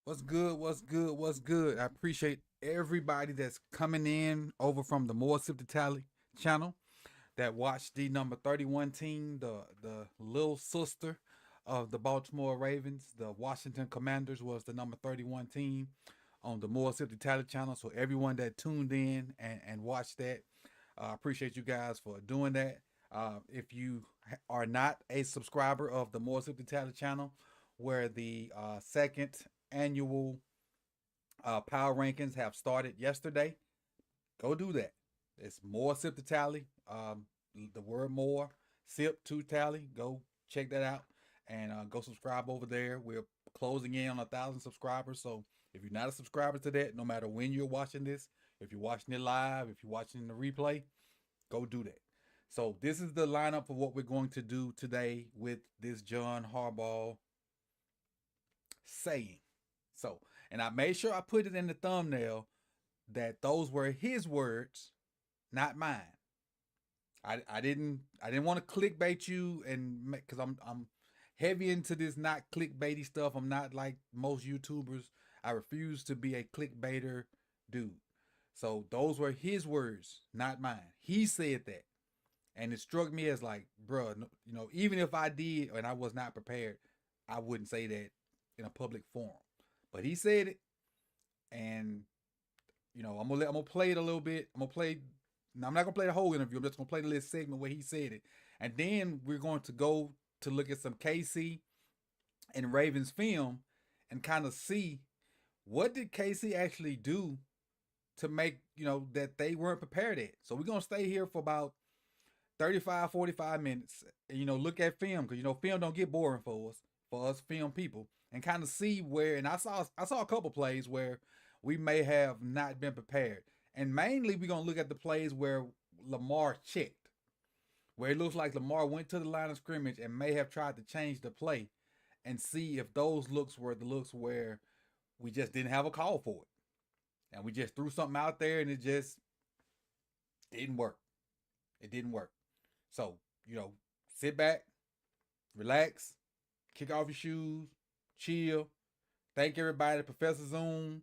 What's good? What's good? What's good? I appreciate everybody that's coming in over from the More Sip to Tally channel that watched the number 31 team, the little sister of the Baltimore Ravens. The Washington Commanders was the number 31 team on the More Sip to Tally channel. So everyone that tuned in and watched that, I appreciate you guys for doing that. If you are not a subscriber of the More Sip to Tally channel, where the second annual power rankings have started yesterday, go do that. It's More Sip to Tally. The word more, sip to tally. Go check that out and go subscribe over there. We're closing in on 1,000 subscribers. So if you're not a subscriber to that, no matter when you're watching this, if you're watching it live, if you're watching the replay, go do that. So this is the lineup for what we're going to do today with this John Harbaugh saying. So, and I made sure I put it in the thumbnail that those were his words, not mine. I didn't want to clickbait you, and because I'm heavy into this not clickbaity stuff. I'm not like most YouTubers. I refuse to be a clickbaiter dude. So those were his words, not mine. He said that, and it struck me as like, bro, even if I did and I was not prepared, I wouldn't say that in a public forum. But he said it, and I'm gonna play it a little bit. Now, I'm not gonna play the whole interview. I'm just gonna play the little segment where he said it, and then we're going to go to look at some KC and Ravens film and kind of see what did KC actually do to make that they weren't prepared at. So we're gonna stay here for about 35, 45 minutes, and look at film because film don't get boring for us film people, and kind of see where. And I saw a couple plays where we may have not been prepared. And mainly, we're going to look at the plays where Lamar checked, where it looks like Lamar went to the line of scrimmage and may have tried to change the play and see if those looks were the looks where we just didn't have a call for it. And we just threw something out there and it just didn't work. It didn't work. So, sit back, relax, kick off your shoes, chill. Thank everybody, Professor Zoom,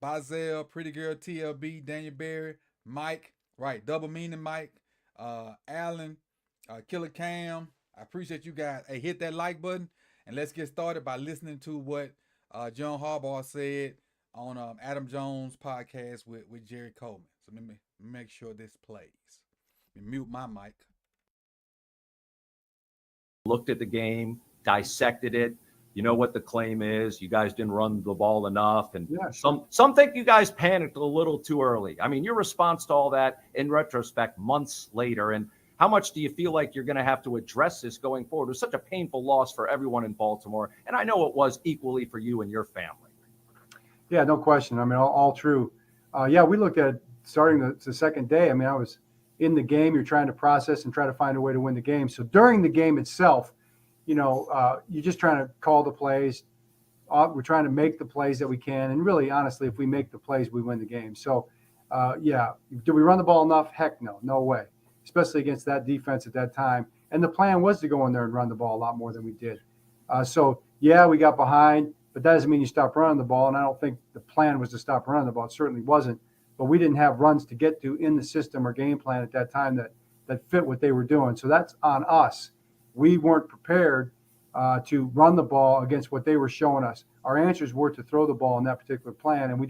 Bazel, Pretty Girl TLB, Daniel Berry, Mike, right, Double Meaning Mike, Alan, Killer Cam. I appreciate you guys. Hey, hit that like button, and let's get started by listening to what John Harbaugh said on Adam Jones' podcast with Jerry Coleman. So let me make sure this plays. Let me mute my mic. Looked at the game, dissected it. You know what the claim is. You guys didn't run the ball enough. And yeah, sure. some think you guys panicked a little too early. I mean, your response to all that in retrospect, months later, and how much do you feel like you're going to have to address this going forward? It was such a painful loss for everyone in Baltimore. And I know it was equally for you and your family. Yeah, no question. I mean, all true. We looked at it starting the second day. I mean, I was in the game. You're trying to process and try to find a way to win the game. So during the game itself, you're just trying to call the plays. We're trying to make the plays that we can. And really, honestly, if we make the plays, we win the game. So, do we run the ball enough? Heck no, no way, especially against that defense at that time. And the plan was to go in there and run the ball a lot more than we did. We got behind, but that doesn't mean you stop running the ball. And I don't think the plan was to stop running the ball. It certainly wasn't. But we didn't have runs to get to in the system or game plan at that time that fit what they were doing. So that's on us. We weren't prepared to run the ball against what they were showing us. Our answers were to throw the ball in that particular plan, and we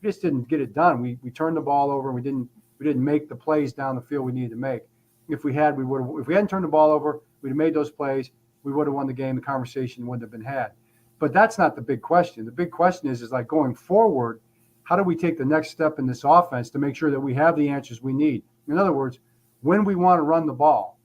just didn't get it done. We turned the ball over, and we didn't make the plays down the field we needed to make. If we had, if we hadn't turned the ball over, we'd have made those plays. We would have won the game. The conversation wouldn't have been had. But that's not the big question. The big question is like going forward, how do we take the next step in this offense to make sure that we have the answers we need? In other words, when we want to run the ball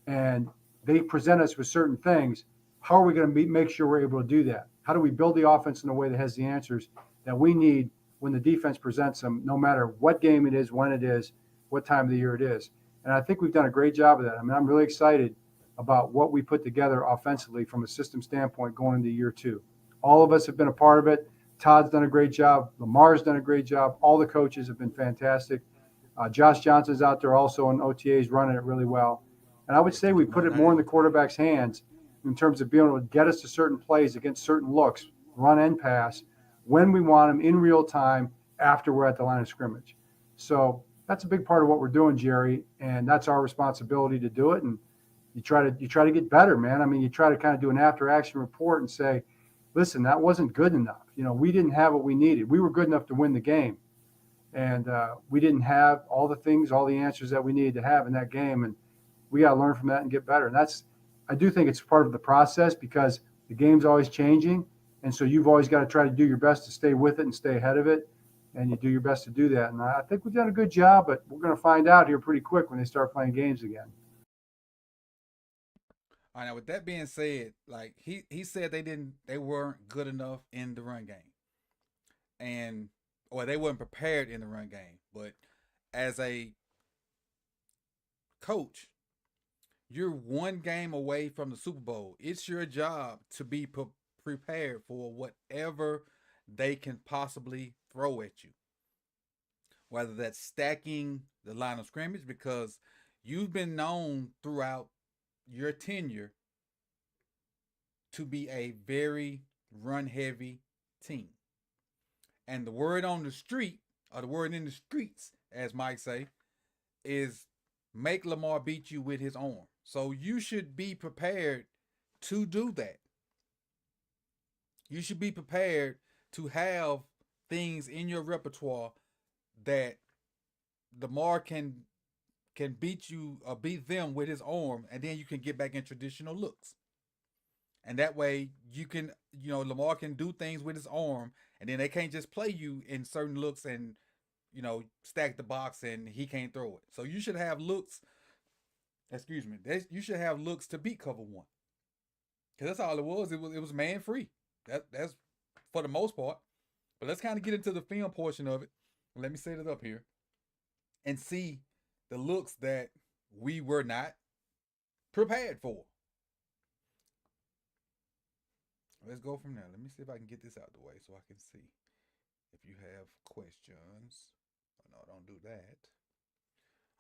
and they present us with certain things, how are we going to make sure we're able to do that? How do we build the offense in a way that has the answers that we need when the defense presents them, no matter what game it is, when it is, what time of the year it is? And I think we've done a great job of that. I mean, I'm really excited about what we put together offensively from a system standpoint going into year two. All of us have been a part of it. Todd's done a great job. Lamar's done a great job. All the coaches have been fantastic. Josh Johnson's out there also in OTAs running it really well. And I would say we put it more in the quarterback's hands in terms of being able to get us to certain plays against certain looks, run and pass, when we want them in real time after we're at the line of scrimmage. So that's a big part of what we're doing, Jerry, and that's our responsibility to do it. And you try to get better, man. I mean, you try to kind of do an after action report and say, listen, that wasn't good enough. We didn't have what we needed. We were good enough to win the game. And we didn't have all the things, all the answers that we needed to have in that game. And we got to learn from that and get better. And I do think it's part of the process because the game's always changing. And so you've always got to try to do your best to stay with it and stay ahead of it. And you do your best to do that. And I think we've done a good job, but we're going to find out here pretty quick when they start playing games again. All right, now with that being said, like he said they weren't good enough in the run game. Or they weren't prepared in the run game. But as a coach, you're one game away from the Super Bowl. It's your job to be prepared for whatever they can possibly throw at you. Whether that's stacking the line of scrimmage, because you've been known throughout your tenure to be a very run heavy team. And the word on the street, or the word in the streets, as Mike say, is make Lamar beat you with his arm. So you should be prepared to do that. You should be prepared to have things in your repertoire that Lamar can beat you or beat them with his arm, and then you can get back in traditional looks. And that way you can, Lamar can do things with his arm, and then they can't just play you in certain looks and, stack the box and he can't throw it. So you should have looks, you should have looks to beat cover one. Because that's all it was. It was man free. That's for the most part. But let's kind of get into the film portion of it. Let me set it up here and see the looks that we were not prepared for. Let's go from there. Let me see if I can get this out of the way so I can see if you have questions. Oh, no, don't do that.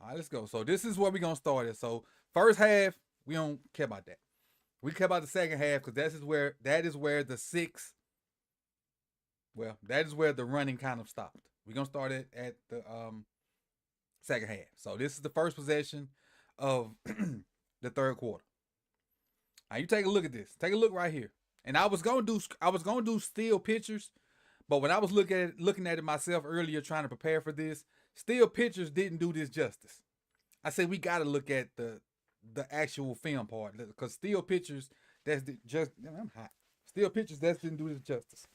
All right, let's go. So this is where we're going to start it. So first half, we don't care about that. We care about the second half because that is where the running kind of stopped. We're going to start it at the second half. So this is the first possession of the third quarter. Now you take a look at this. Take a look right here. And I was gonna do still pictures, but when I was looking at it myself earlier, trying to prepare for this, still pictures didn't do this justice. I said we got to look at the actual film part because still pictures I'm hot. Still pictures that didn't do this justice.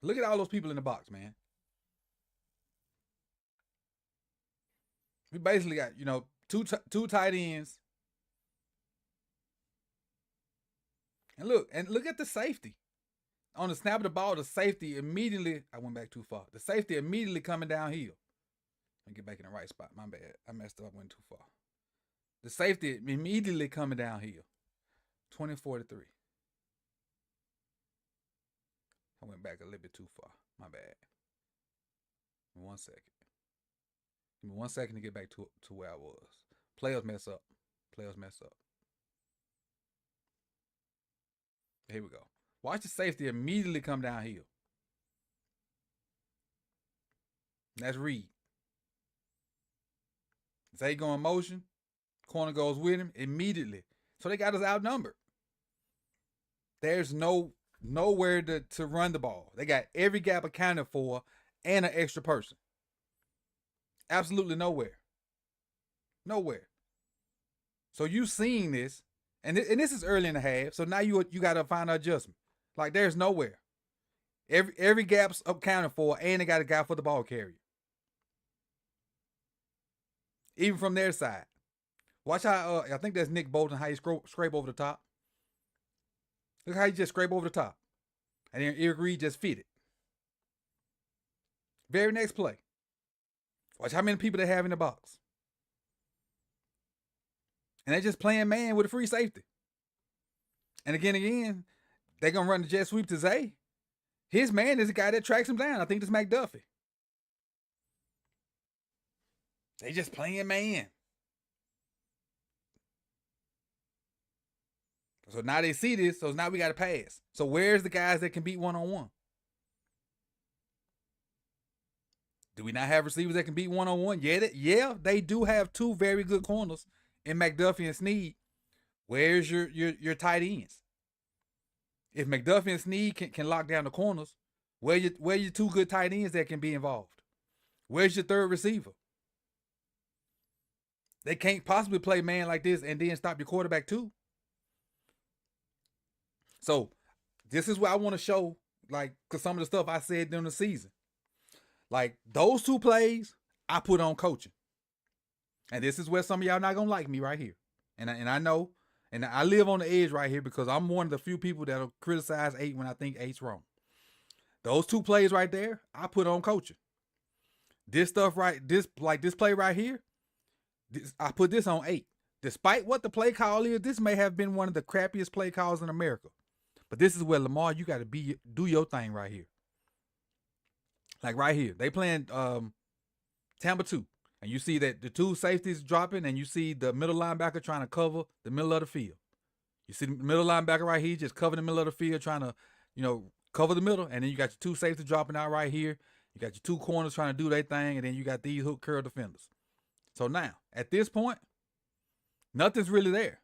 Look at all those people in the box, man. We basically got, two tight ends. And look at the safety. On the snap of the ball, the safety immediately, I went back too far. The safety immediately coming downhill. Let me get back in the right spot. My bad. I messed up, went too far. The safety immediately coming downhill. 20-43. I went back a little bit too far. My bad. 1 second. Give me 1 second to get back to where I was. Players mess up. Here we go. Watch the safety immediately come downhill. That's Reed. Zay go in motion. Corner goes with him immediately. So they got us outnumbered. There's nowhere to run the ball. They got every gap accounted for and an extra person. Absolutely nowhere. So you seeing this, and this is early in the half. So now you got to find an adjustment. Like there's nowhere. Every gap's accounted for, and they got a guy for the ball carrier. Even from their side. Watch how I think that's Nick Bolton, how he scrape over the top. Look how he just scrape over the top. And then Eric Reed just fit it. Very next play. Watch how many people they have in the box. And they're just playing man with a free safety. And again, they're going to run the jet sweep to Zay. His man is the guy that tracks him down. I think it's McDuffie. They just playing man. So now they see this, so now we got to pass. So where's the guys that can beat one-on-one? Do we not have receivers that can beat one-on-one? Yeah, they do have two very good corners in McDuffie and Snead. Where's your tight ends? If McDuffie and Snead can lock down the corners, where your two good tight ends that can be involved? Where's your third receiver? They can't possibly play man like this and then stop your quarterback too. So this is what I want to show, like, because some of the stuff I said during the season. Like, those two plays, I put on coaching. And this is where some of y'all not going to like me right here. And I know, and I live on the edge right here because I'm one of the few people that'll criticize 8 when I think 8's wrong. Those two plays right there, I put on coaching. This stuff this play right here, I put this on 8. Despite what the play call is, this may have been one of the crappiest play calls in America. But this is where Lamar, you got to do your thing right here. Like right here, they playing Tampa 2. And you see that the two safeties dropping, and you see the middle linebacker trying to cover the middle of the field. You see the middle linebacker right here just covering the middle of the field, trying to, cover the middle. And then you got your two safeties dropping out right here. You got your two corners trying to do their thing, and then you got these hook curl defenders. So now, at this point, nothing's really there.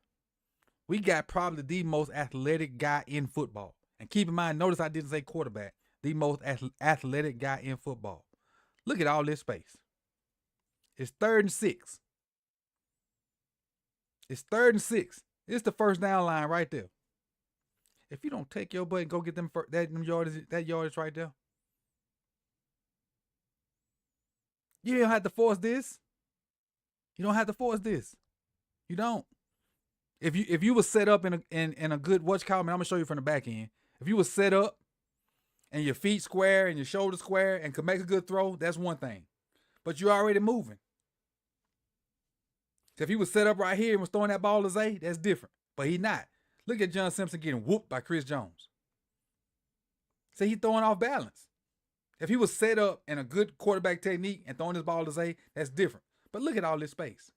We got probably the most athletic guy in football. And keep in mind, notice I didn't say quarterback. The most athletic guy in football. Look at all this space. It's 3rd and 6. It's 3rd and 6. It's the first down line right there. If you don't take your butt and go get that yardage right there, you don't have to force this. You don't have to force this. You don't. If you was set up in a good I'm gonna show you from the back end. If you was set up and your feet square and your shoulders square and could make a good throw, that's one thing. But you're already moving. So if he was set up right here and was throwing that ball to Zay, that's different. But he not. Look at John Simpson getting whooped by Chris Jones. So he's throwing off balance. If he was set up in a good quarterback technique and throwing his ball to Zay, that's different. But look at all this space.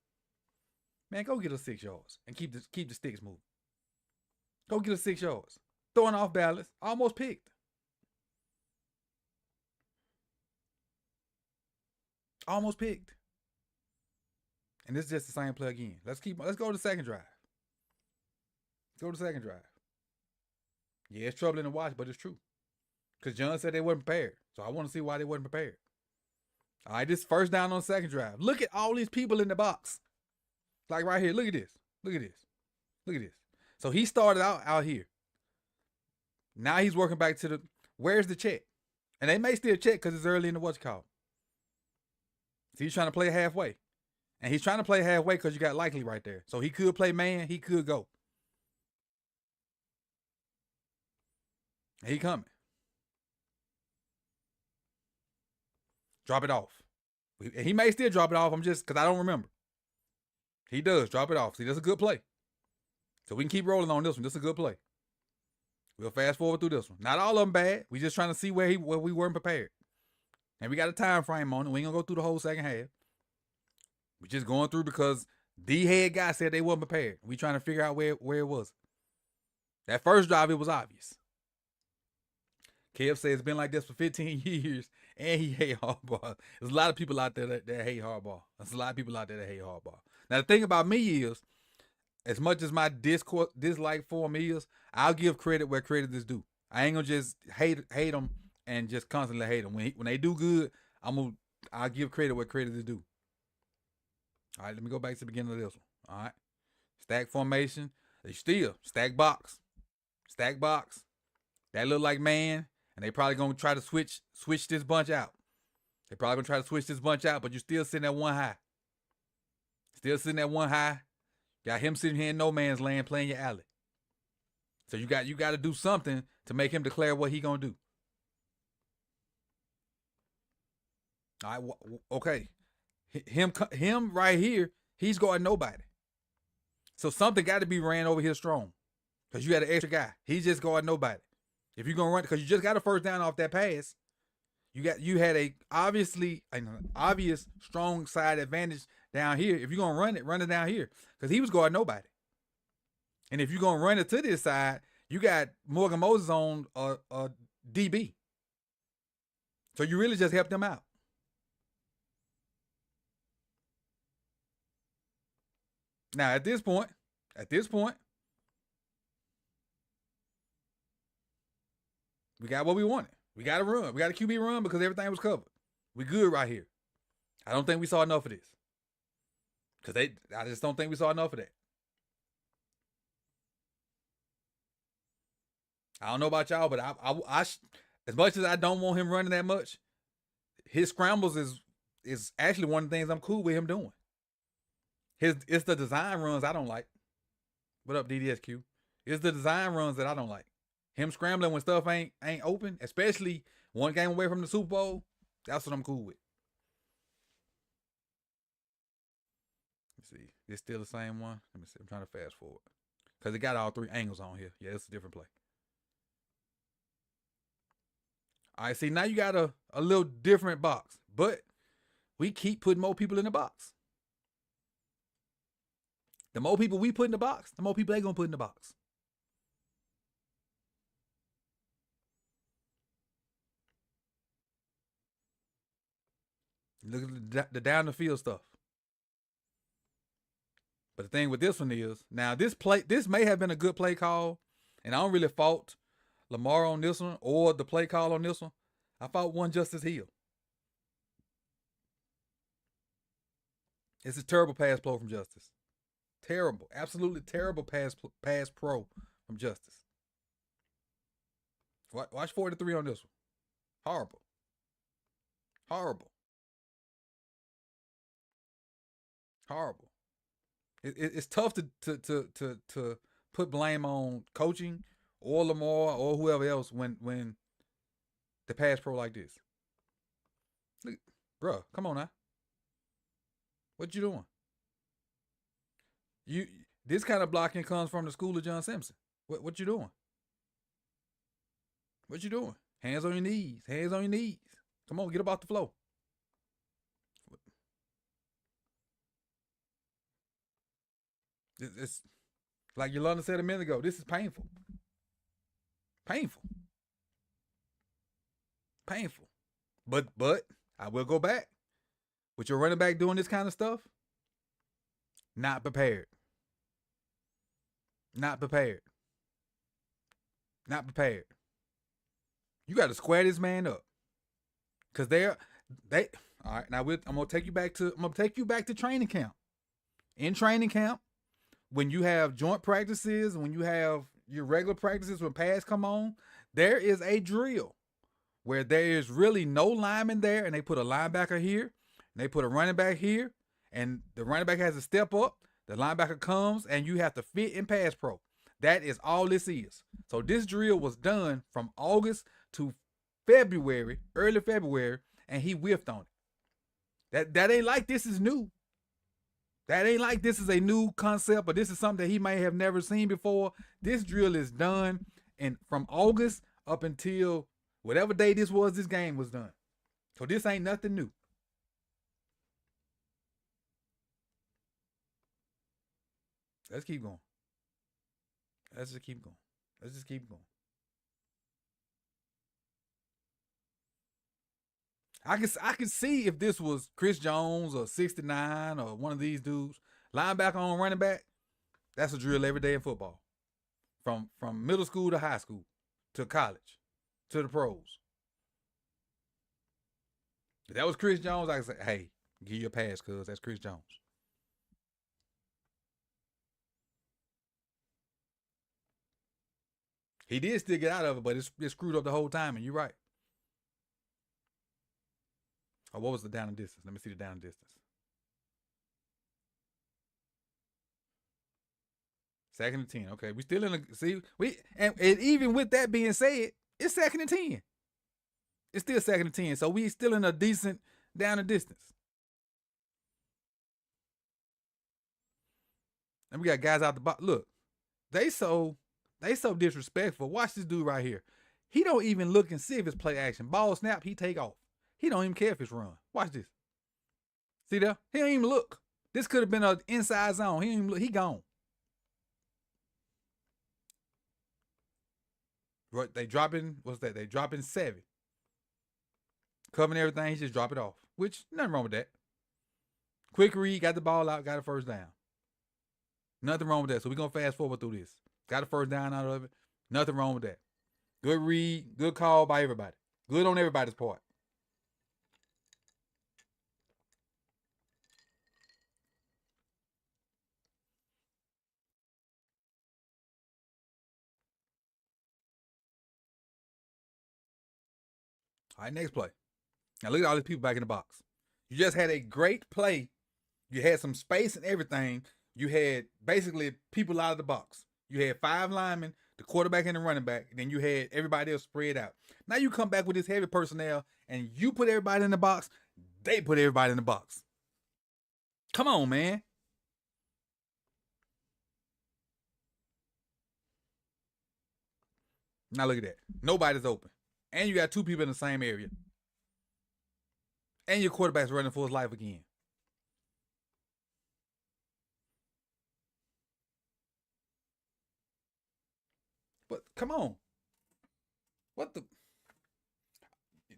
Man, go get us 6 yards and keep the sticks moving. Go get us 6 yards. Throwing off balance, almost picked. Almost picked. And this is just the same play again. Let's go to the second drive. Go to the second drive. Yeah, it's troubling to watch, but it's true. Because John said they weren't prepared. So I want to see why they weren't prepared. All right, this first down on the second drive. Look at all these people in the box. Like right here. Look at this. Look at this. Look at this. So he started out here. Now he's working back to where's the check? And they may still check because it's early in the So he's trying to play halfway. And he's trying to play halfway because you got Likely right there. So he could play man. He could go. And he coming. Drop it off. He may still drop it off. I'm just, because I don't remember. He does drop it off. See, that's a good play. So we can keep rolling on this one. This is a good play. We'll fast forward through this one. Not all of them bad. We just trying to see where we weren't prepared. And we got a time frame on it. We ain't going to go through the whole second half. We're just going through because the head guy said they wasn't prepared. We trying to figure out where it was. That first drive, it was obvious. Kev said it's been like this for 15 years, and he hate Harbaugh. There's a lot of people out there that hate Harbaugh. There's a lot of people out there that hate Harbaugh. Now, the thing about me is, as much as my dislike for him is, I'll give credit where credit is due. I ain't gonna just hate them and just constantly hate them. When they do good, I'll give credit where credit is due. All right, let me go back to the beginning of this one. All right, stack formation. They still stack box. That look like man, and they probably gonna try to switch this bunch out. They probably gonna try to switch this bunch out, but you're still sitting at one high. Got him sitting here in no man's land playing your alley. So you got to do something to make him declare what he gonna do. All right, okay. Him right here, he's guarding nobody. So something got to be ran over here strong. Because you had an extra guy. He's just guarding nobody. If you're gonna run, because you just got a first down off that pass, you had an obvious strong side advantage down here. If you're gonna run it down here. Because he was guarding nobody. And if you're gonna run it to this side, you got Morgan Moses on a DB. So you really just helped them out. Now at this point, we got what we wanted. We got a run. We got a QB run because everything was covered. We good right here. I don't think we saw enough of this. I just don't think we saw enough of that. I don't know about y'all, but I as much as I don't want him running that much, his scrambles is actually one of the things I'm cool with him doing. It's the design runs I don't like. What up, DDSQ? It's the design runs that I don't like. Him scrambling when stuff ain't open, especially one game away from the Super Bowl, that's what I'm cool with. Let's see. It's still the same one. Let me see. I'm trying to fast forward. Because it got all three angles on here. Yeah, it's a different play. All right, see, now you got a little different box. But we keep putting more people in the box. The more people we put in the box, the more people they going to put in the box. Look at the down the field stuff. But the thing with this one is, now this may have been a good play call, and I don't really fault Lamar on this one or the play call on this one. I fault one Justice Hill. It's a terrible pass pro from Justice. Terrible, absolutely terrible pass pro from Justice. Watch 43 on this one. Horrible. Horrible. Horrible. It's tough to put blame on coaching or Lamar or whoever else when the pass pro like this. Look, bro, come on now. What you doing? This kind of blocking comes from the school of John Simpson. What you doing? What you doing? Hands on your knees. Hands on your knees. Come on, get up off the floor. It's like Yolanda said a minute ago. This is painful. Painful. Painful. But I will go back. With your running back doing this kind of stuff, not prepared. Not prepared. Not prepared. You got to square this man up. Cause they all right. Now I'm gonna take you back to training camp. In training camp, when you have joint practices, when you have your regular practices, when pads come on, there is a drill where there is really no lineman there, and they put a linebacker here, and they put a running back here, and the running back has to step up. The linebacker comes, and you have to fit in pass pro. That is all this is. So this drill was done from August to February, early February, and he whiffed on it. That ain't like this is new. That ain't like this is a new concept, but this is something that he may have never seen before. This drill is done, and from August up until whatever day this was, this game was done. So this ain't nothing new. Let's keep going. Let's just keep going. Let's just keep going. I can see if this was Chris Jones or 69 or one of these dudes, linebacker on running back. That's a drill every day in football, from middle school to high school, to college, to the pros. If that was Chris Jones, I could say, hey, give you a pass, cuz that's Chris Jones. He did still get out of it, but it screwed up the whole time, and you're right. Oh, what was the down and distance? Let me see the down and distance. Second and 10. Okay, we still in a and even with that being said, it's second and 10. It's still second and 10, so we still in a decent down and distance. And we got guys out the box. Look, they so disrespectful. Watch this dude right here. He don't even look and see if it's play action. Ball snap, he take off. He don't even care if it's run. Watch this. See there? He don't even look. This could have been an inside zone. He don't even look. He gone. Right, they dropping, what's that? They dropping 7. Covering everything, he just drop it off. Which, nothing wrong with that. Quick read, got the ball out, got a first down. Nothing wrong with that. So we're going to fast forward through this. Got a first down out of it. Nothing wrong with that. Good read, good call by everybody. Good on everybody's part. All right, next play. Now look at all these people back in the box. You just had a great play. You had some space and everything. You had basically people out of the box. You had 5 linemen, the quarterback and the running back, and then you had everybody else spread out. Now you come back with this heavy personnel and you put everybody in the box. They put everybody in the box. Come on, man. Now look at that. Nobody's open. And you got 2 people in the same area. And your quarterback's running for his life again. But come on. What the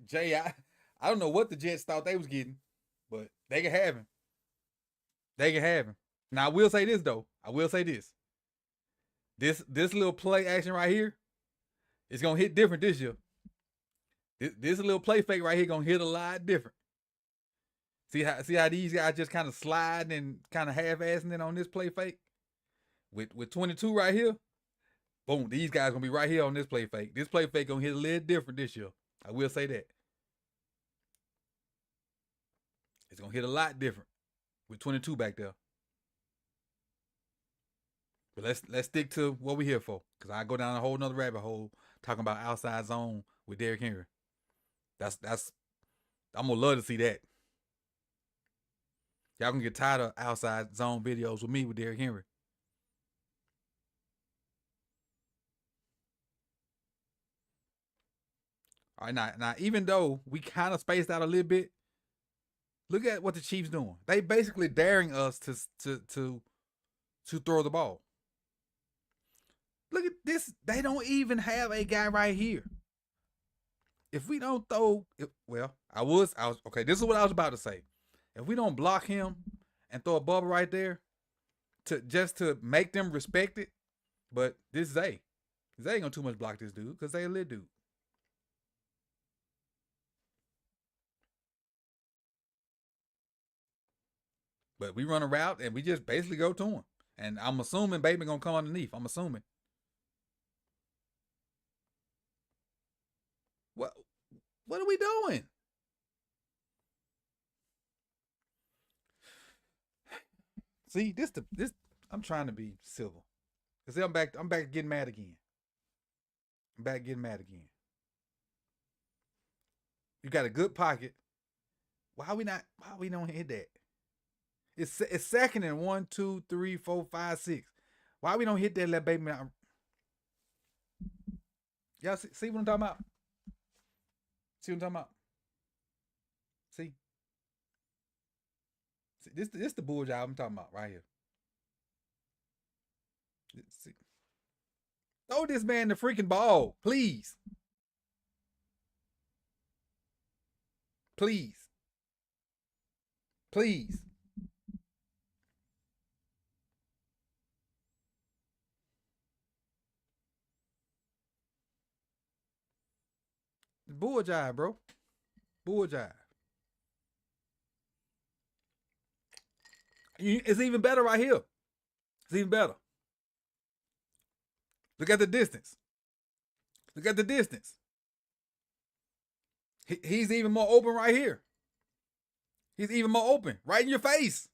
Jay, I don't know what the Jets thought they was getting, but they can have him. They can have him. Now I will say this though. This little play action right here is gonna hit different this year. This little play fake right here gonna hit a lot different. See how these guys just kind of sliding and kind of half-assing it on this play fake? With 22 right here, boom, these guys gonna be right here on this play fake. This play fake gonna hit a little different this year. I will say that. It's gonna hit a lot different with 22 back there. But let's stick to what we're here for. Because I go down a whole nother rabbit hole talking about outside zone with Derrick Henry. That's I'm gonna love to see that. Y'all can get tired of outside zone videos with me with Derrick Henry. All right, now even though we kind of spaced out a little bit, look at what the Chiefs doing. They basically daring us to throw the ball. Look at this. They don't even have a guy right here. If we don't throw, I was okay. This is what I was about to say. If we don't block him and throw a bubble right there, to make them respect it, but this Zay ain't gonna too much block this dude because Zay a little dude. But we run a route and we just basically go to him. And I'm assuming Bateman gonna come underneath. I'm assuming. What are we doing? See, this I'm trying to be civil. Cause I'm back getting mad again. You got a good pocket. Why we don't hit that? It's second and 1, 2, 3, 4, 5, 6. Why we don't hit that? Let Bateman. Y'all see what I'm talking about? See what I'm talking about? See this the bull job I'm talking about right here. See. Throw this man the freaking ball, please. Please. Please. Bull jive, bro. Bull jive. It's even better right here. It's even better. Look at the distance. Look at the distance. He's even more open right here. He's even more open. Right in your face.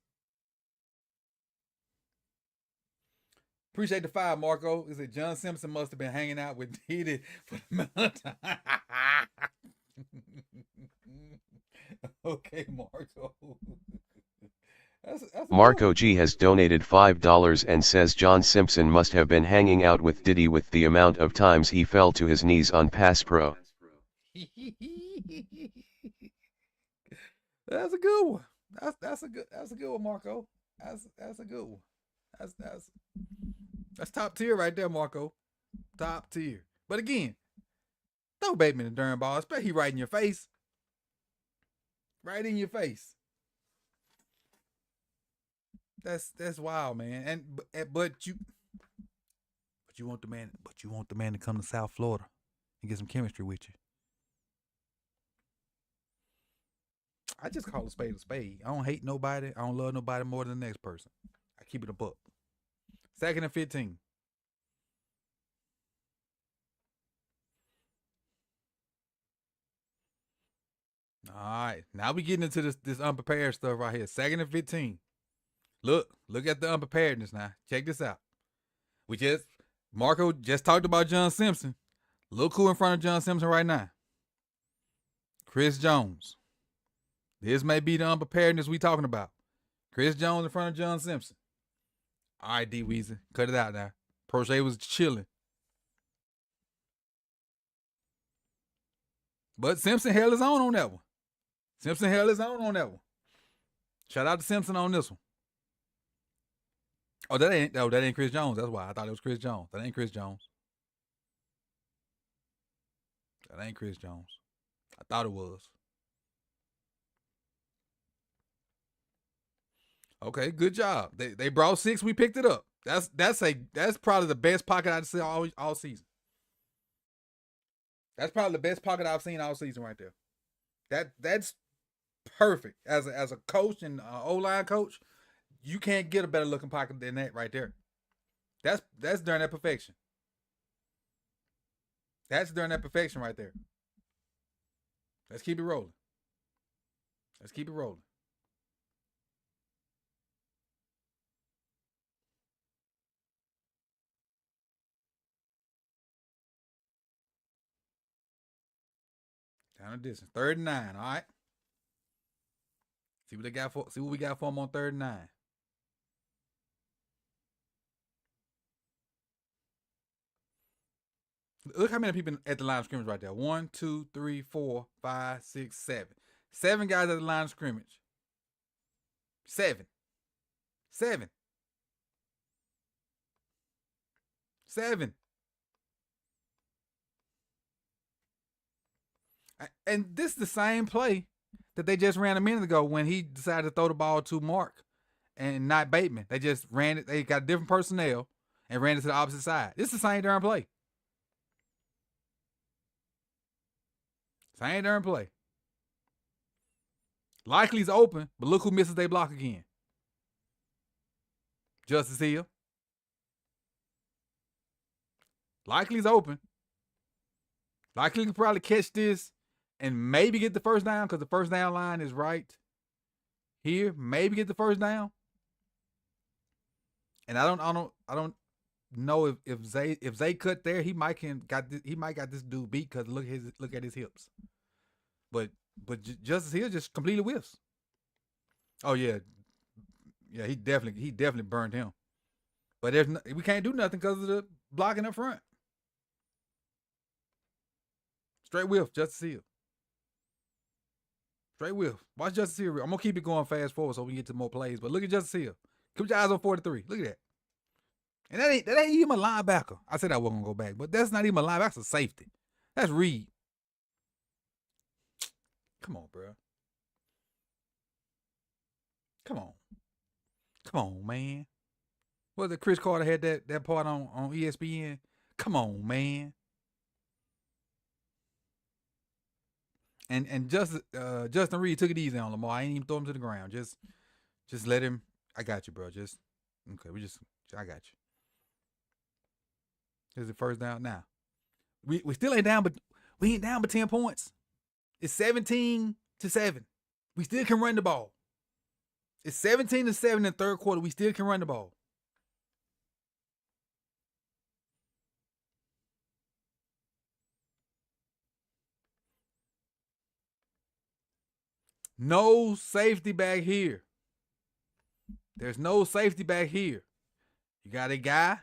Appreciate the 5, Marco. Is it John Simpson must have been hanging out with Didi for the amount of time. Okay, Marco. That's a good Marco one. G has donated $5 and says John Simpson must have been hanging out with Diddy with the amount of times he fell to his knees on Pass Pro. That's a good one. That's a good one, Marco. That's a good one. That's top tier right there, Marco. Top tier. But again, throw Bateman the darn ball, especially he right in your face. Right in your face. That's wild, man. But you want the man to come to South Florida and get some chemistry with you. I just call a spade a spade. I don't hate nobody. I don't love nobody more than the next person. I keep it a buck. 2nd and 15. All right. Now we getting into this unprepared stuff right here. 2nd and 15. Look at the unpreparedness now. Check this out. Marco just talked about John Simpson. Look who in front of John Simpson right now. Chris Jones. This may be the unpreparedness we talking about. Chris Jones in front of John Simpson. All right, D Weezy, cut it out now. Prochet was chilling. But Simpson held his own on that one. Shout out to Simpson on this one. Oh, that ain't Chris Jones. That's why I thought it was Chris Jones. That ain't Chris Jones. I thought it was. Okay, good job. They brought 6. We picked it up. That's probably the best pocket I've seen all season. That's probably the best pocket I've seen all season right there. That's perfect as a coach and O-line coach. You can't get a better looking pocket than that right there. That's during that perfection. That's during that perfection right there. Let's keep it rolling. Down the distance. 3rd and 9. All right. See what we got for them on 3rd and 9. Look how many people at the line of scrimmage right there. 1, 2, 3, 4, 5, 6, 7. 7 guys at the line of scrimmage. 7. And this is the same play that they just ran a minute ago when he decided to throw the ball to Mark and not Bateman. They just ran it. They got different personnel and ran it to the opposite side. This is the same darn play. Likely's open, but look who misses their block again. Justice Hill. Likely's open. Likely could probably catch this and maybe get the first down because the first down line is right here. Maybe get the first down. And I don't know if Zay cut there, he might got this dude beat because look at his hips. But Justice Hill just completely whiffs. Oh yeah, he definitely burned him. But we can't do nothing because of the blocking up front. Straight whiff, Justice Hill. Straight whiff. Watch Justice Hill. I'm gonna keep it going fast forward so we can get to more plays. But look at Justice Hill. Keep your eyes on 43. Look at that. And that ain't even a linebacker. I said I wasn't gonna go back, but that's not even a linebacker. That's a safety. That's Reed. Come on, bro. Come on, man. Was it Chris Carter had that part on ESPN? Come on, man. And Justin Reed took it easy on Lamar. I ain't even throw him to the ground. Just let him. I got you, bro. Okay. I got you. Here's the first down now. We still ain't down, but we ain't down but 10 points. It's 17-7. We still can run the ball. It's 17-7 in the 3rd quarter. We still can run the ball. No safety back here. There's no safety back here. You got a guy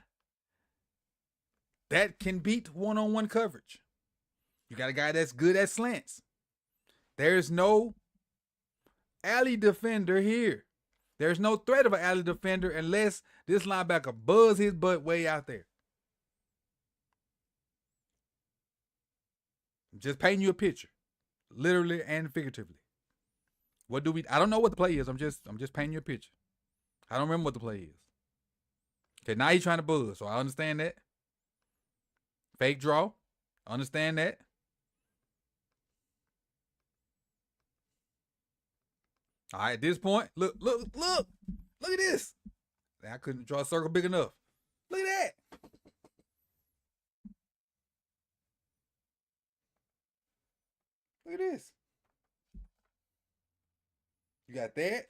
that can beat one-on-one coverage. You got a guy that's good at slants. There's no alley defender here. There's no threat of an alley defender unless this linebacker buzz his butt way out there. I'm just painting you a picture, literally and figuratively. I don't know what the play is. I'm just painting you a picture. I don't remember what the play is. Okay, now he's trying to buzz, so I understand that. Fake draw, understand that. All right, at this point, look at this. I couldn't draw a circle big enough. Look at that. Look at this. You got that.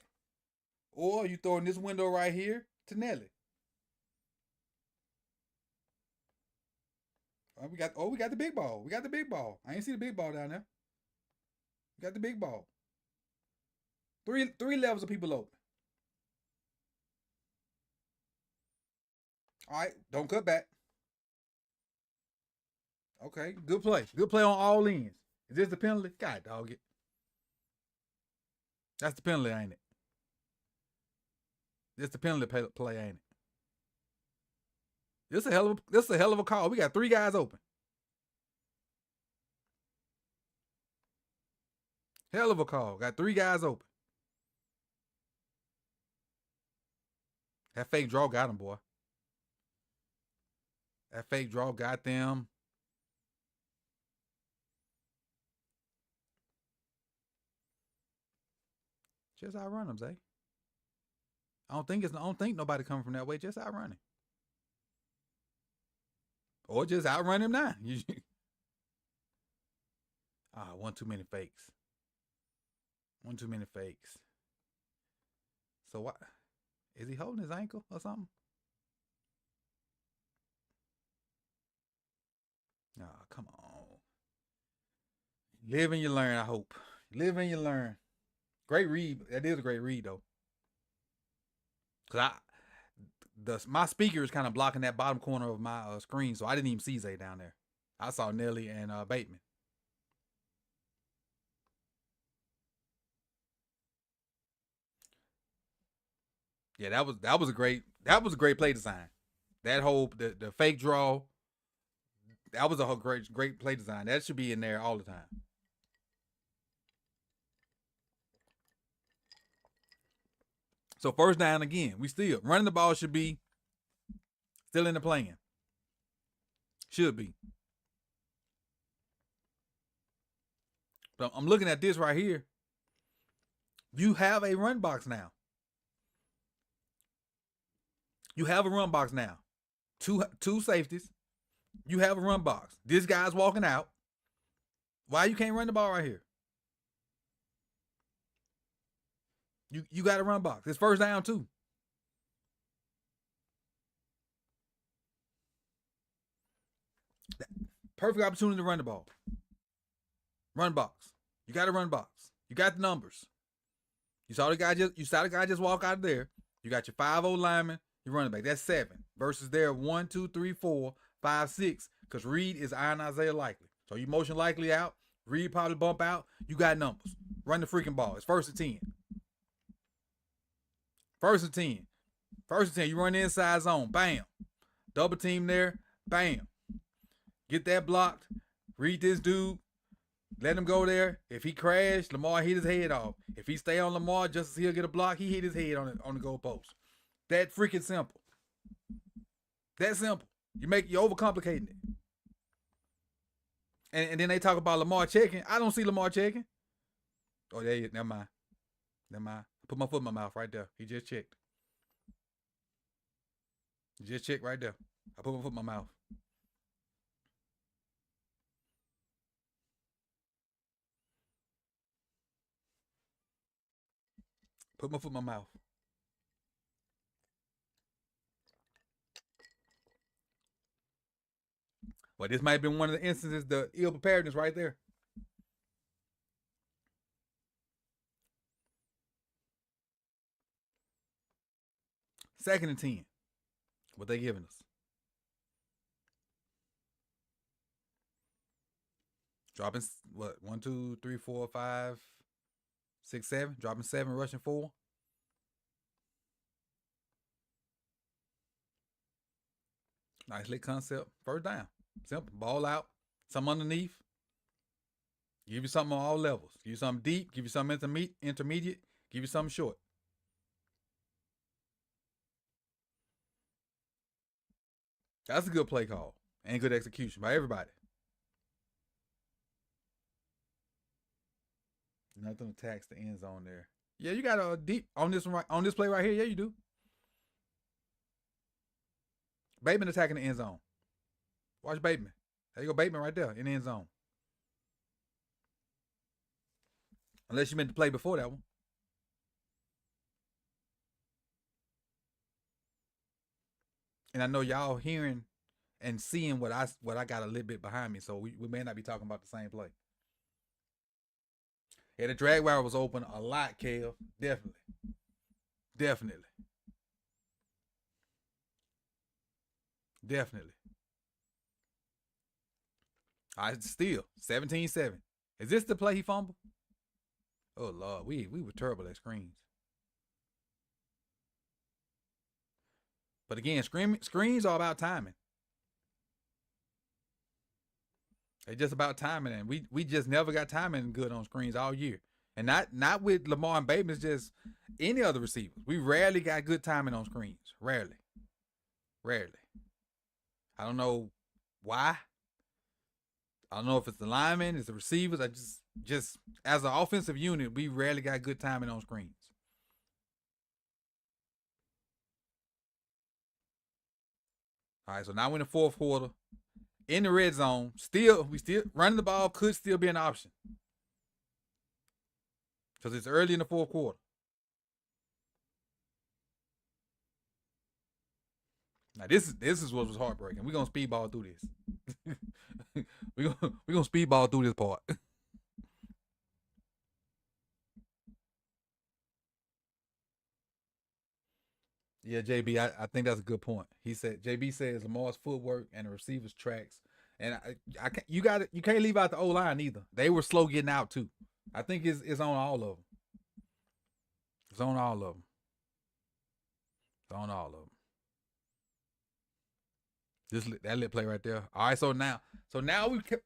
Or you throw in this window right here to Nelly. We got the big ball. We got the big ball. I ain't see the big ball down there. We got the big ball. Three levels of people open. All right, don't cut back. Okay, good play. Good play on all ends. Is this the penalty? God dog it. That's the penalty, ain't it? This the penalty play, ain't it? This is a hell of a call. We got 3 guys open. Hell of a call. Got 3 guys open. That fake draw got him, boy. That fake draw got them. Just outrun him, Zay. I don't think nobody coming from that way. Just outrun him. Or just outrun him now. One too many fakes. One too many fakes. So what? Is he holding his ankle or something? Come on. Live and you learn, I hope. Live and you learn. Great read. That is a great read, though. Because my speaker is kind of blocking that bottom corner of my screen, so I didn't even see Zay down there. I saw Nelly and Bateman. Yeah, that was a great play design. That whole the fake draw, that was a whole great play design. That should be in there all the time. So first down again. We still running the ball should be still in the plan. Should be. But I'm looking at this right here. You have a run box now. You have a run box now. Two safeties. You have a run box. This guy's walking out. Why you can't run the ball right here? You got a run box. It's first down too. Perfect opportunity to run the ball. Run box. You got a run box. You got the numbers. You saw the guy just walk out of there. You got your 5-0 lineman. Your running back. That's 7 versus their 1, 2, 3, 4, 5, 6. Because Reed is eyeing Isaiah Likely. So you motion Likely out. Reed probably bump out. You got numbers. Run the freaking ball. It's 1st and 10. 1st and 10. 1st and 10. You run the inside zone. Bam. Double team there. Bam. Get that blocked. Read this dude. Let him go there. If he crash, Lamar hit his head off. If he stay on Lamar, just as he'll get a block, he hit his head on the goalpost. That freaking simple. That simple. You're overcomplicating it. And then they talk about Lamar checking. I don't see Lamar checking. Oh, there you. Never mind. I put my foot in my mouth right there. He just checked. He just checked right there. I put my foot in my mouth. Put my foot in my mouth. Well, this might have been one of the instances, the ill preparedness right there. 2nd and 10. What they giving us? Dropping what? 1, 2, 3, 4, 5, 6, 7. Dropping 7, rushing 4. Nice little concept. First down. Simple. Ball out. Some underneath. Give you something on all levels. Give you something deep. Give you something intermediate. Give you something short. That's a good play call and good execution by everybody. Nothing to tax the end zone there. Yeah, you got a deep on this one on this play right here. Yeah, you do. Bateman attacking the end zone. Watch Bateman. There you go, Bateman right there in the end zone. Unless you meant to play before that one. And I know y'all hearing and seeing what I got a little bit behind me, so we may not be talking about the same play. Yeah, the drag wire was open a lot, Kev. Definitely. All right, still 17-7. Is this the play he fumbled? Oh Lord, we were terrible at screens. But again, screens are about timing. They're just about timing, and we just never got timing good on screens all year. And not with Lamar and Bateman, it's just any other receivers. We rarely got good timing on screens. Rarely. I don't know why. I don't know if it's the linemen, it's the receivers. I just as an offensive unit, we rarely got good timing on screens. All right, so now we're in the 4th quarter. In the red zone, we still running the ball could still be an option. Because it's early in the 4th quarter. Now this is what was heartbreaking. We're gonna speedball through this. we're gonna speedball through this part. Yeah, JB, I think that's a good point. JB says Lamar's footwork and the receivers tracks, and you can't leave out the O line either. They were slow getting out too. I think it's on all of them. It's on all of them. That little play right there. All right, so now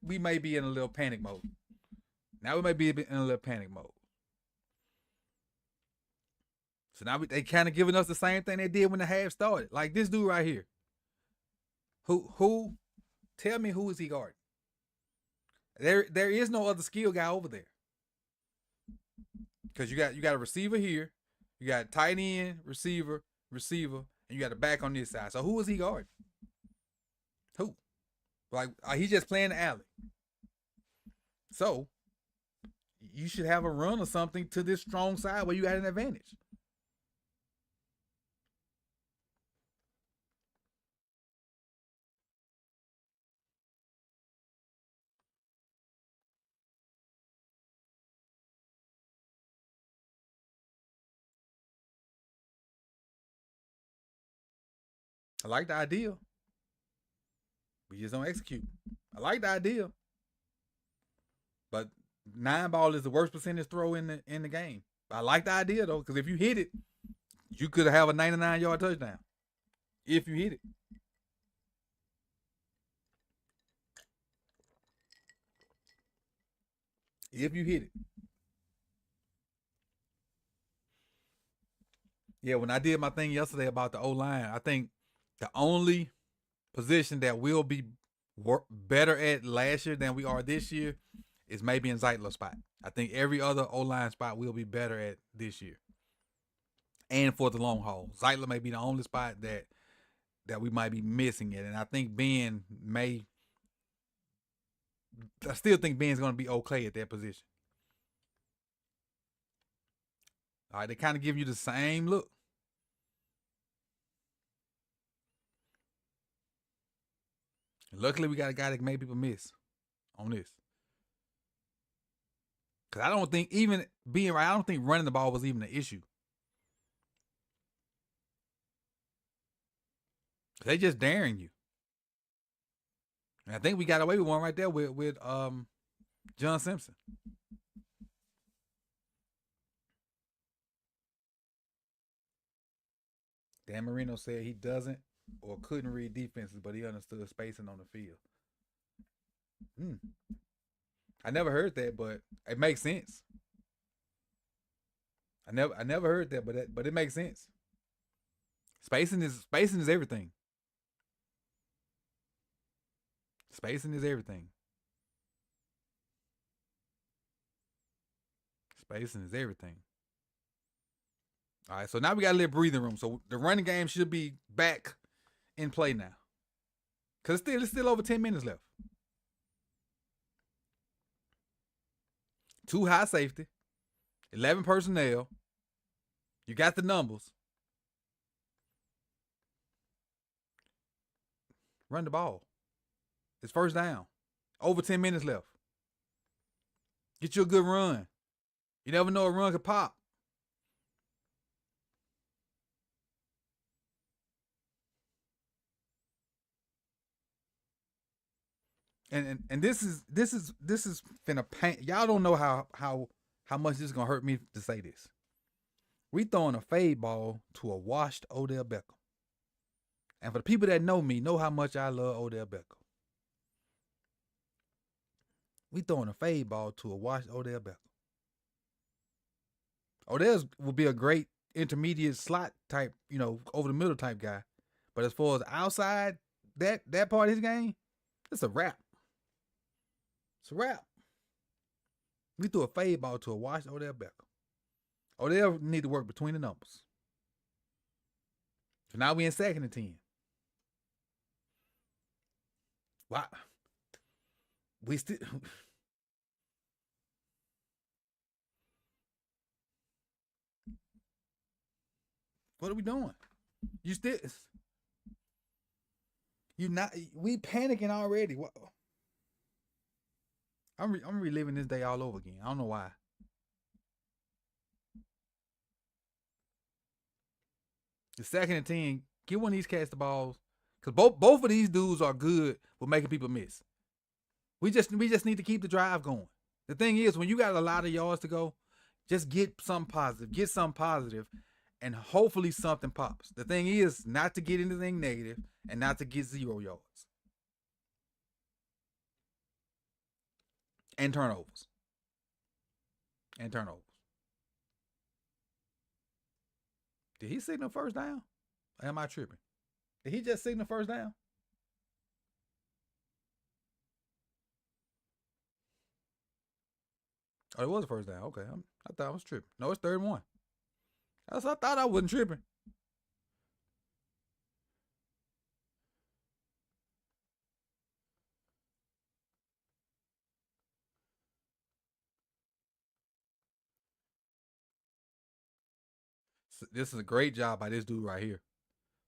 we may be in a little panic mode. So now they kind of giving us the same thing they did when the half started. Like this dude right here. Who? Tell me who is he guarding? There is no other skill guy over there. Because you got a receiver here, you got tight end, receiver, and you got a back on this side. So who is he guarding? Who? Like he's just playing the alley. So you should have a run or something to this strong side where you got an advantage. I like the idea. We just don't execute. I like the idea. But 9 ball is the worst percentage throw in the game. I like the idea though, because if you hit it, you could have a 99-yard touchdown. If you hit it. Yeah, when I did my thing yesterday about the O-line, I think the only position that we'll be better at last year than we are this year is maybe in Zeitler's spot. I think every other O-line spot we'll be better at this year. And for the long haul. Zeitler may be the only spot that we might be missing it. And I think Ben I still think Ben's going to be okay at that position. All right, they kind of give you the same look. Luckily, we got a guy that made people miss on this. Because I don't think even being right, I don't think running the ball was even an issue. They just daring you. And I think we got away with one right there with John Simpson. Dan Marino said he doesn't or couldn't read defenses, but he understood spacing on the field. I never heard that, but it makes sense. I never heard that, but it makes sense. Spacing is everything. Spacing is everything. Spacing is everything. All right, so now we got a little breathing room. So the running game should be back in play now. Cause it's still over 10 minutes left. 2 high safety, 11 personnel. You got the numbers. Run the ball. It's first down. Over 10 minutes left. Get you a good run. You never know a run could pop. And this is finna pain. Y'all don't know how much this is gonna hurt me to say this. We throwing a fade ball to a washed Odell Beckham. And for the people that know me, know how much I love Odell Beckham. We throwing a fade ball to a washed Odell Beckham. Odell will be a great intermediate slot type, over the middle type guy. But as far as outside that part of his game, it's a wrap. It's a wrap. We threw a fade ball to a washed Odell Beckham. Odell need to work between the numbers. So now we in 2nd and 10. Wow. We still... What are we doing? You still... You not... We panicking already. What? I'm reliving this day all over again. I don't know why. The 2nd and 10, get one of these cats the balls. Because both of these dudes are good with making people miss. We just need to keep the drive going. The thing is, when you got a lot of yards to go, just get something positive. Get something positive, and hopefully something pops. The thing is not to get anything negative and not to get 0 yards. And turnovers. Did he signal first down? Or am I tripping? Did he just signal first down? Oh, it was a first down. Okay. I thought I was tripping. No, it's 3rd and 1. I thought I wasn't tripping. This is a great job by this dude right here.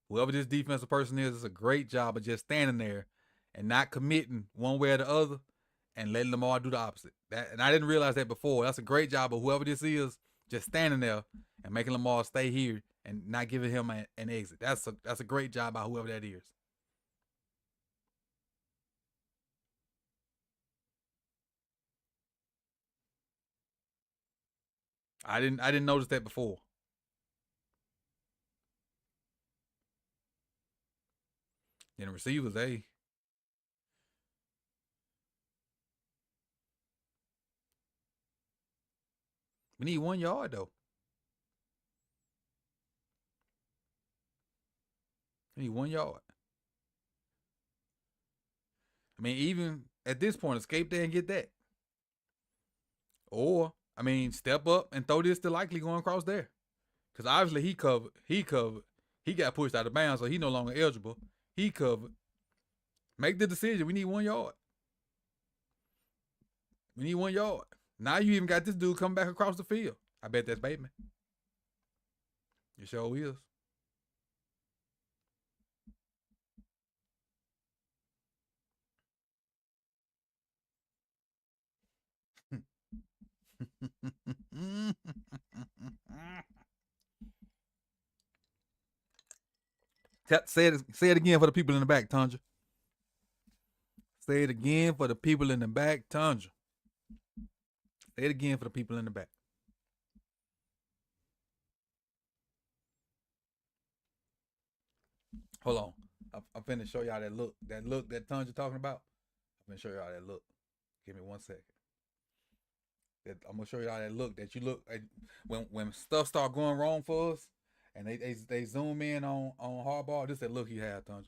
Whoever this defensive person is a great job of just standing there and not committing one way or the other and letting Lamar do the opposite. And I didn't realize that before. That's a great job of whoever this is just standing there and making Lamar stay here and not giving him an exit. That's a great job by whoever that is. I didn't notice that before. Then the receivers, we need 1 yard though. We need 1 yard. I mean, even at this point, escape there and get that. Or, step up and throw this to Likely going across there. Because obviously he covered. He got pushed out of bounds, so he no longer eligible. He covered. Make the decision. We need 1 yard. We need 1 yard. Now you even got this dude coming back across the field. I bet that's Bateman. It sure is. Say it again for the people in the back, Tundra. Say it again for the people in the back, Tundra. Say it again for the people in the back. Hold on. I'm finna show y'all that look. That look that Tundra talking about. I'm finna show y'all that look. Give me 1 second. I'm gonna show y'all that look that you look when stuff start going wrong for us, and they zoom in on Harbaugh. This is that look he had, Tundra.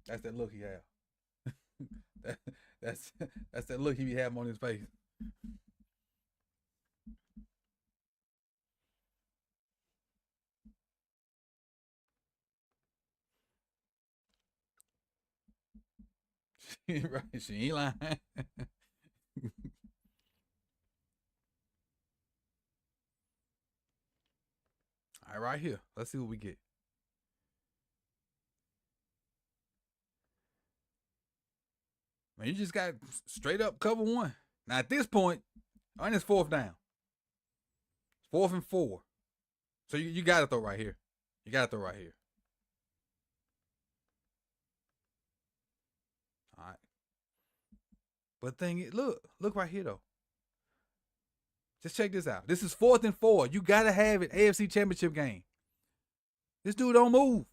That's that look he had. that's that look he be having on his face. Right, she ain't lying. All right here. Let's see what we get. Man, you just got straight up cover one. Now at this point, on this 4th down. 4th and 4. So you got to throw right here. You got to throw right here. All right. But look right here though. Just check this out. This is 4th and 4. You got to have it. AFC Championship game. This dude don't move.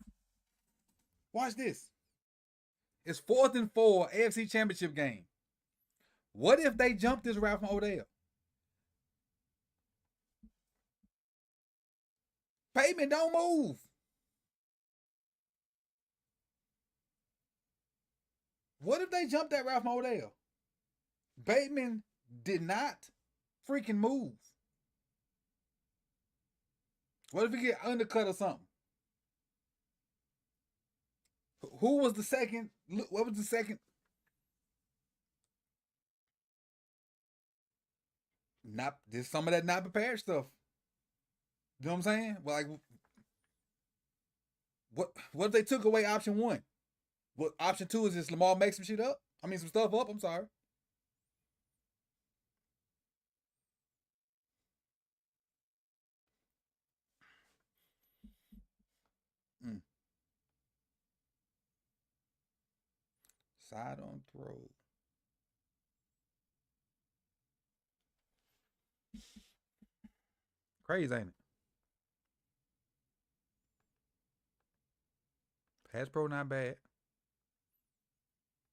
Watch this. It's 4th and 4, AFC Championship game. What if they jump this route from Odell? Bateman don't move. What if they jump that route from Odell? Bateman did not freaking move. What if he get undercut or something? Who was the second? What was the second? Not there's some of that not prepared stuff. You know what I'm saying? Well, like, what if they took away option 1? What option 2 is this? Lamar make some shit up. I mean, some stuff up. I'm sorry. Side on throw. Crazy, ain't it? Pass pro not bad.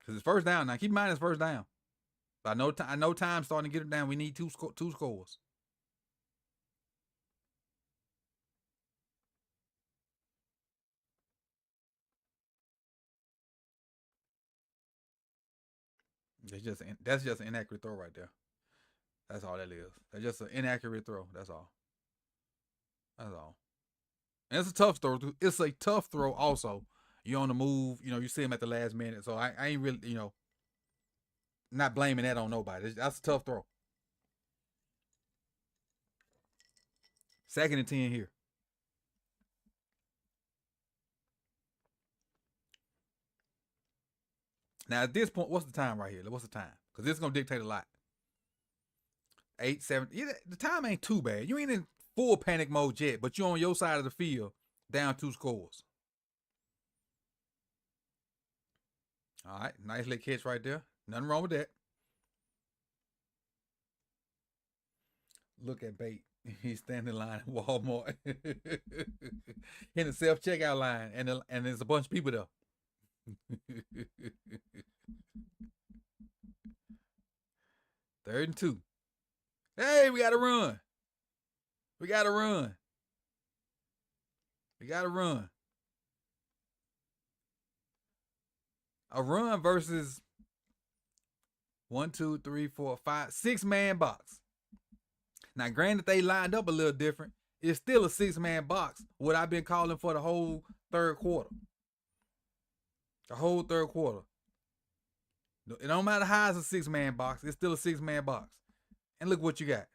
Cause it's first down now. Keep in mind it's first down. I know time's starting to get it down. We need two scores. That's just an inaccurate throw right there. That's all that is. That's just an inaccurate throw. That's all. That's all. And it's a tough throw. It's a tough throw also. You're on the move. You see him at the last minute. So I ain't really, not blaming that on nobody. That's a tough throw. 2nd and 10 here. Now at this point, what's the time right here? What's the time? Because this is gonna dictate a lot. 8, 7. Yeah, the time ain't too bad. You ain't in full panic mode yet, but you're on your side of the field, down 2 scores. All right, nice little catch right there. Nothing wrong with that. Look at Bate. He's standing in line at Walmart in the self-checkout line, and there's a bunch of people there. 3rd and 2. Hey, we got to run. We got to run. We got to run. A run versus 1, 2, 3, 4, 5, 6-man box. Now, granted, they lined up a little different. It's still a 6-man box. What I've been calling for the whole 3rd quarter. The whole 3rd quarter. It don't matter how it's a 6-man box. It's still a 6-man box. And look what you got.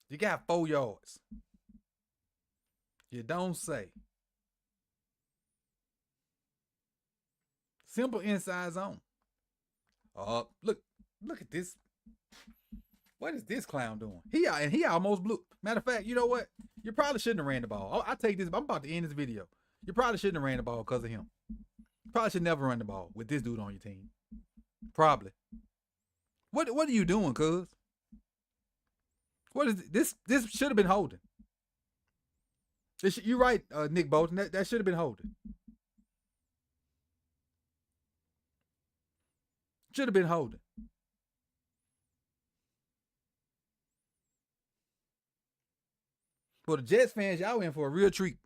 You got 4 yards. You don't say. Simple inside zone. Look at this. What is this clown doing? He almost blew. Matter of fact, you know what? You probably shouldn't have ran the ball. I take this. I'm about to end this video. You probably shouldn't have ran the ball because of him. You probably should never run the ball with this dude on your team. Probably. What are you doing, cuz? What is this? This should have been holding. You're right, Nick Bolton. That should have been holding. Should have been holding. For the Jets fans, y'all in for a real treat.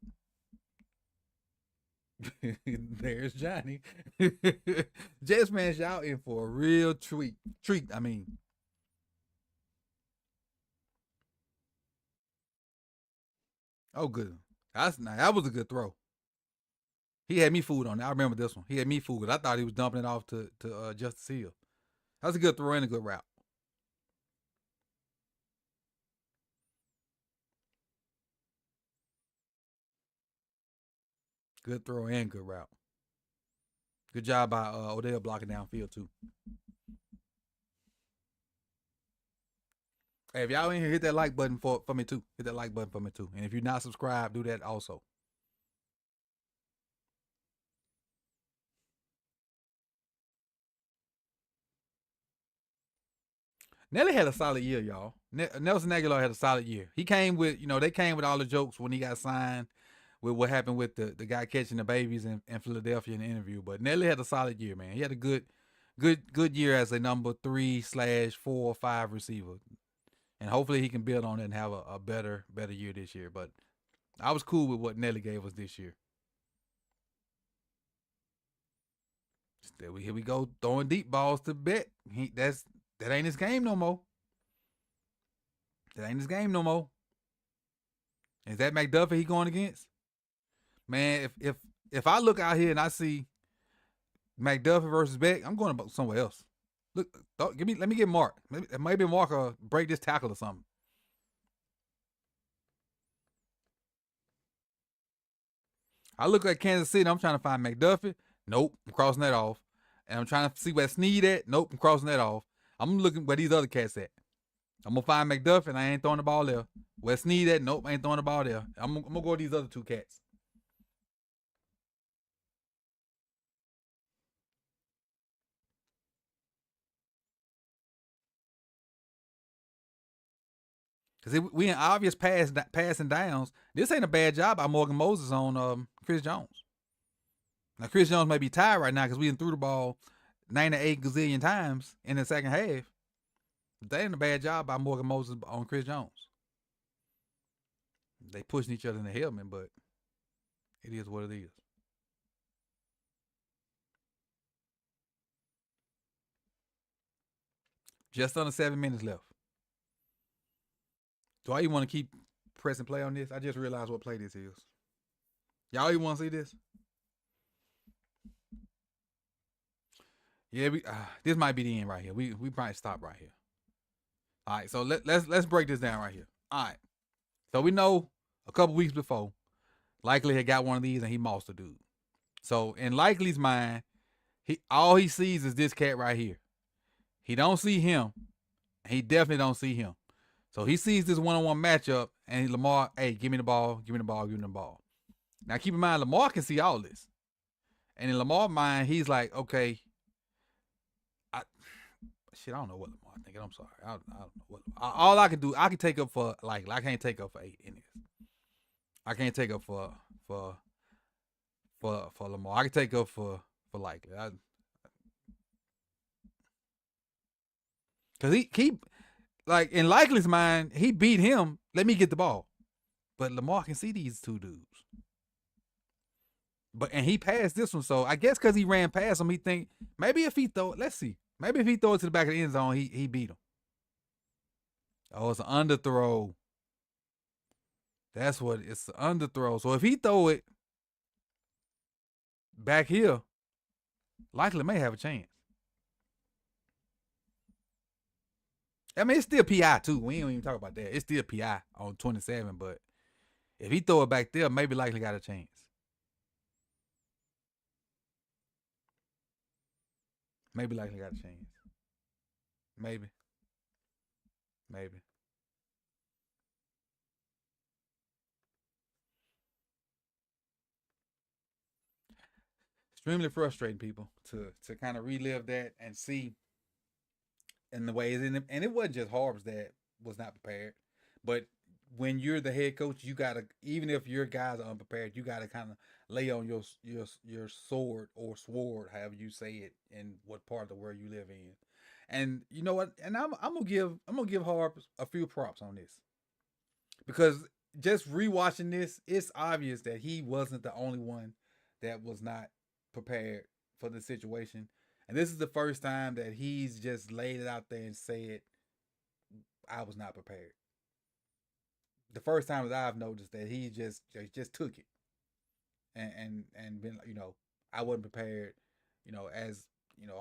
There's Johnny. Jets fans, y'all in for a real treat. I mean. Oh, good. That was a good throw. He had me fooled on that. I remember this one. He had me fooled. I thought he was dumping it off to Justice Hill. That was a good throw and a good route. Good throw and good route. Good job by Odell blocking downfield too. Hey, if y'all in here, hit that like button for me too. Hit that like button for me too. And if you're not subscribed, do that also. Nelly had a solid year, y'all. Nelson Aguilar had a solid year. He came with, they came with all the jokes when he got signed with what happened with the guy catching the babies in Philadelphia in the interview. But Nelly had a solid year, man. He had a good year as a number 3/4 or 5 receiver. And hopefully he can build on it and have a better year this year. But I was cool with what Nelly gave us this year. Here we go throwing deep balls to Bet. That ain't his game no more. That ain't his game no more. Is that McDuffie he going against? Man, if I look out here and I see McDuffie versus Beck, I'm going somewhere else. Look, let me get Mark. Maybe Mark will break this tackle or something. I look at Kansas City. I'm trying to find McDuffie. Nope, I'm crossing that off. And I'm trying to see where Snead at. Nope, I'm crossing that off. I'm looking where these other cats at. I'm gonna find McDuffie, and I ain't throwing the ball there. Where Snead at? Nope, I ain't throwing the ball there. I'm gonna go with these other two cats. Because we in obvious passing downs. This ain't a bad job by Morgan Moses on Chris Jones. Now, Chris Jones may be tired right now because we threw the ball 98 gazillion times in the second half. But that ain't a bad job by Morgan Moses on Chris Jones. They pushing each other in the helmet, but it is what it is. Just under 7 minutes left. Do I even want to keep pressing play on this? I just realized what play this is. Y'all even want to see this? Yeah, this might be the end right here. We probably stop right here. All right, so let's break this down right here. All right, so we know a couple weeks before, Likely had got one of these and he mossed the dude. So in Likely's mind, all he sees is this cat right here. He don't see him. He definitely don't see him. So he sees this one-on-one matchup, and Lamar, hey, give me the ball, give me the ball, give me the ball. Now keep in mind, Lamar can see all this, and in Lamar's mind, he's like, okay, I don't know what Lamar thinking. I'm sorry, I don't know what. All I can do, I can take up for I can't take up for 8 in this. I can't take up for Lamar. I can take up for Likely. Cause he like in Likely's mind, he beat him. Let me get the ball, but Lamar can see these two dudes. And he passed this one, so I guess because he ran past him, he think maybe if he throw it, let's see, maybe if he throw it to the back of the end zone, he beat him. Oh, it's an underthrow. That's what it's an underthrow. So if he throw it back here, Likely may have a chance. I mean, it's still PI too. We ain't even talk about that. It's still PI on 27, but if he throw it back there, maybe Likely got a chance. Maybe Likely got a chance. Maybe. Maybe. Extremely frustrating, people, to kind of relive that and see in the ways, and it wasn't just Harbs that was not prepared, but when you're the head coach, you gotta, even if your guys are unprepared, you gotta kind of lay on your sword or sword, however you say it, in what part of the world you live in. And you know what? And I'm gonna give Harbs a few props on this, because just rewatching this, it's obvious that he wasn't the only one that was not prepared for the situation. And this is the first time that he's just laid it out there and said, I was not prepared. The first time that I've noticed that he just took it and been, I wasn't prepared, as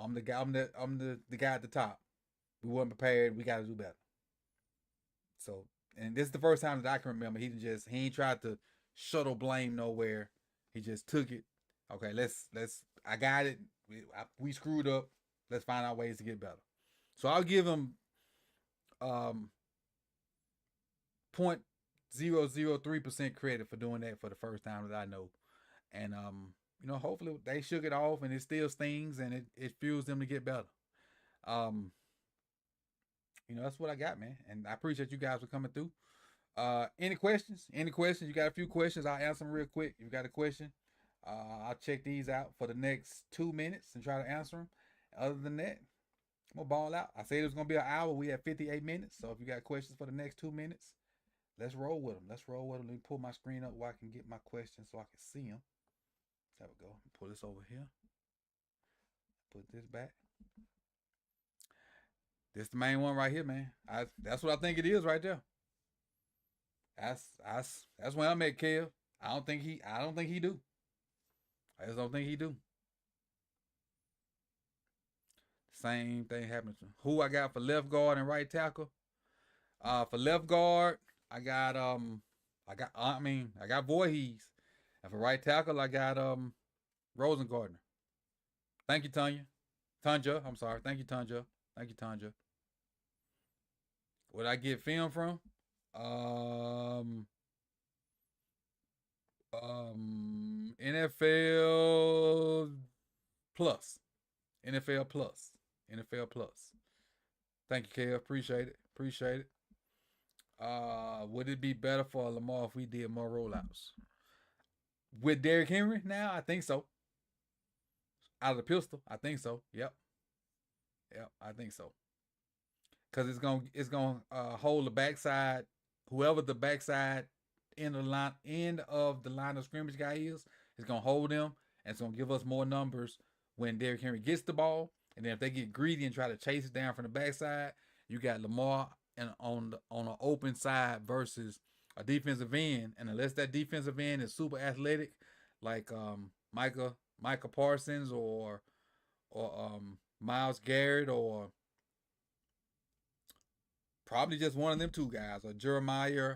I'm the guy, I'm the guy at the top. We weren't prepared, we gotta do better. So, and this is the first time that I can remember he ain't tried to shuttle blame nowhere. He just took it. Okay, let's I got it. We screwed up. Let's find out ways to get better. So I'll give him 0.003% credit for doing that for the first time that I know. And hopefully they shook it off and it still stings and it fuels them to get better. Um, that's what I got, man. And I appreciate you guys for coming through. Any questions? Any questions? You got a few questions? I'll answer them real quick. If you got a question, I'll check these out for the next 2 minutes and try to answer them. Other than that, I'm gonna ball out. I said it was gonna be an hour. We have 58 minutes. So if you got questions for the next 2 minutes, let's roll with them. Let's roll with them. Let me pull my screen up where I can get my questions so I can see them. There we go. Pull this over here. Put this back. This the main one right here, man. That's what I think it is right there. That's when I met Kev. I don't think he do. I just don't think he do. Same thing happens. Who I got for left guard and right tackle? For left guard, I got Voorhees. And for right tackle, I got Rosengartner. Thank you, Tanya. Tanja, I'm sorry. Thank you, Tanja. Thank you, Tanja. Where'd I get film from? NFL Plus. NFL Plus. NFL Plus. Thank you, Kev. Appreciate it. Appreciate it. Would it be better for Lamar if we did more rollouts? With Derrick Henry now, I think so. Out of the pistol, I think so. Yep, I think so. Cause it's gonna hold the backside. Whoever the backside end of the line of scrimmage guy is gonna hold them, and it's gonna give us more numbers when Derrick Henry gets the ball. And then if they get greedy and try to chase it down from the backside, you got Lamar and on an open side versus a defensive end. And unless that defensive end is super athletic, like Micah Parsons or Myles Garrett, or probably just one of them two guys, or Jeremiah,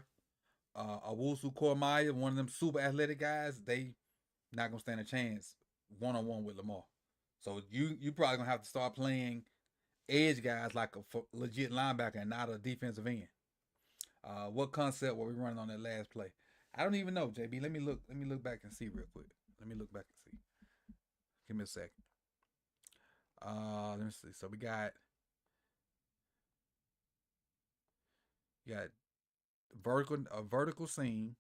Owusu Kormaya, one of them super athletic guys, they not gonna stand a chance one-on-one with Lamar. So you probably gonna have to start playing edge guys like a legit linebacker and not a defensive end. What concept were we running on that last play? I don't even know, JB. Let me look back and see real quick. Let me look back and see. Give me a second. Let me see. So we got a vertical seam.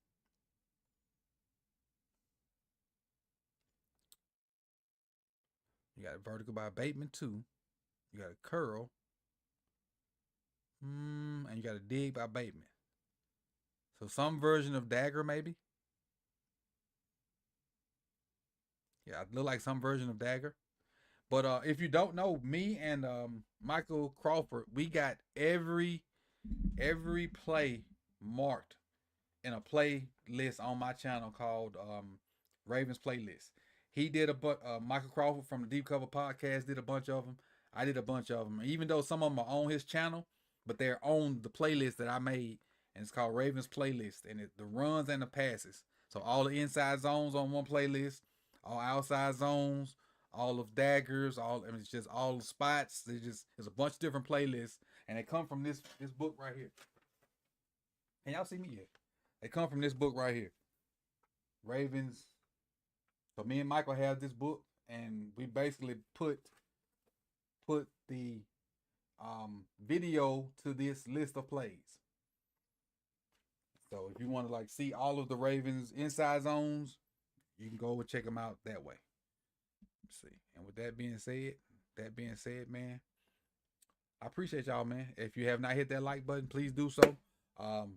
You got a vertical by Bateman 2. You got a curl. And you got a dig by Bateman. So some version of dagger, maybe. Yeah, it look like some version of dagger. But if you don't know, me and Michael Crawford, we got every play marked in a playlist on my channel called Ravens Playlist. He did Michael Crawford from the Deep Cover Podcast did a bunch of them. I did a bunch of them. Even though some of them are on his channel, but they're on the playlist that I made, and it's called Ravens Playlist, and the runs and the passes. So all the inside zones on one playlist, all outside zones, all of daggers, it's just all the spots. There's a bunch of different playlists, and they come from this book right here. Can y'all see me yet? They come from this book right here. Ravens. So me and Michael have this book, and we basically put the video to this list of plays. So if you want to like see all of the Ravens inside zones, you can go and check them out that way. Let's see. And with that being said, man, I appreciate y'all, man. If you have not hit that like button, please do so. I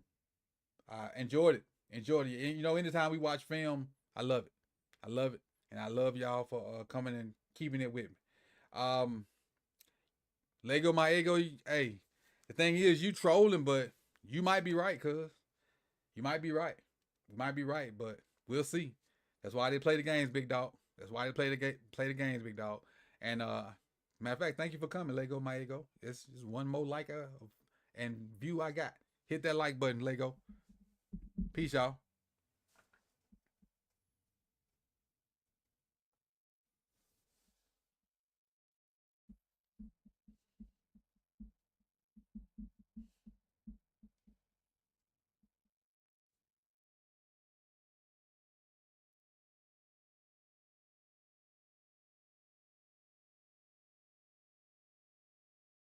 enjoyed it. And, you know, anytime we watch film, I love it. And I love y'all for coming and keeping it with me. Lego my ego. Hey, the thing is, you trolling, but you might be right, cuz. You might be right. But we'll see. That's why they play the games, big dog. That's why they play the games, big dog. And matter of fact, thank you for coming, Lego my ego. It's just one more like and view I got. Hit that like button, Lego. Peace, y'all.